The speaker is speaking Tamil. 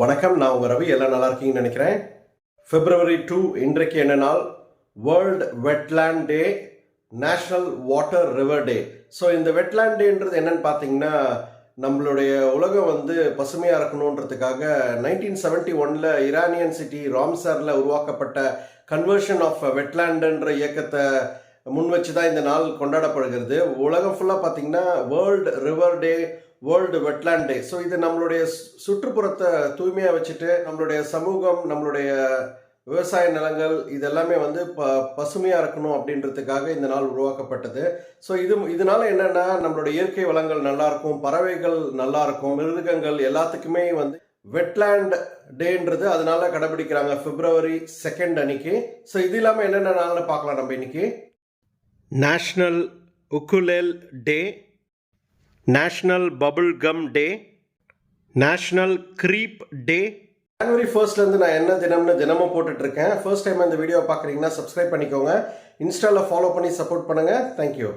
வணக்கம், நான் உங்கள் ரவி. எல்லாம் நல்லா இருக்கீங்கன்னு நினைக்கிறேன். February 2 இன்றைக்கு என்ன நாள்? வேர்ல்ட் வெட்லேண்ட் டே, நேஷ்னல் வாட்டர் ரிவர் டே. ஸோ இந்த வெட்லேண்ட் டேன்றது என்னன்னு பார்த்தீங்கன்னா, நம்மளுடைய உலகம் பசுமையாக இருக்கணுன்றதுக்காக 1971 ஈரானியன் சிட்டி ராம்சரில் உருவாக்கப்பட்ட கன்வர்ஷன் ஆஃப் வெட்லேண்டுன்ற இயக்கத்தை முன் வச்சு தான் இந்த நாள் கொண்டாடப்படுகிறது. உலகம் ஃபுல்லாக பார்த்தீங்கன்னா வேர்ல்டு ரிவர் டே, வேர்ல்டு வெட்லேண்ட் டே. ஸோ இது நம்மளுடைய சுற்றுப்புறத்தை தூய்மையாக வச்சுட்டு நம்மளுடைய சமூகம், நம்மளுடைய விவசாய நிலங்கள் இதெல்லாமே பசுமையாக இருக்கணும் அப்படின்றதுக்காக இந்த நாள் உருவாக்கப்பட்டது. ஸோ இதனால என்னென்னா, நம்மளுடைய இயற்கை வளங்கள் நல்லாயிருக்கும், பறவைகள் நல்லாயிருக்கும், மிருகங்கள் எல்லாத்துக்குமே வெட்லேண்ட் டேன்றது அதனால கடைபிடிக்கிறாங்க February 2 அன்னைக்கு. ஸோ இது இல்லாமல் என்னென்ன நாள்னு பார்க்கலாம் நம்ம இன்னைக்கு. நேஷ்னல் உக்குலேல் டே, நேஷ்னல் பபுள் கம் டே, நேஷ்னல் க்ரீப் டே. January 1 நான் என்ன தினமும் போட்டுட்ருக்கேன். ஃபர்ஸ்ட் டைம் இந்த வீடியோ பார்க்குறீங்கன்னா சப்ஸ்கிரைப் பண்ணிக்கோங்க. இன்ஸ்டாவில் ஃபாலோ பண்ணி சப்போர்ட் பண்ணுங்கள். தேங்க்யூ.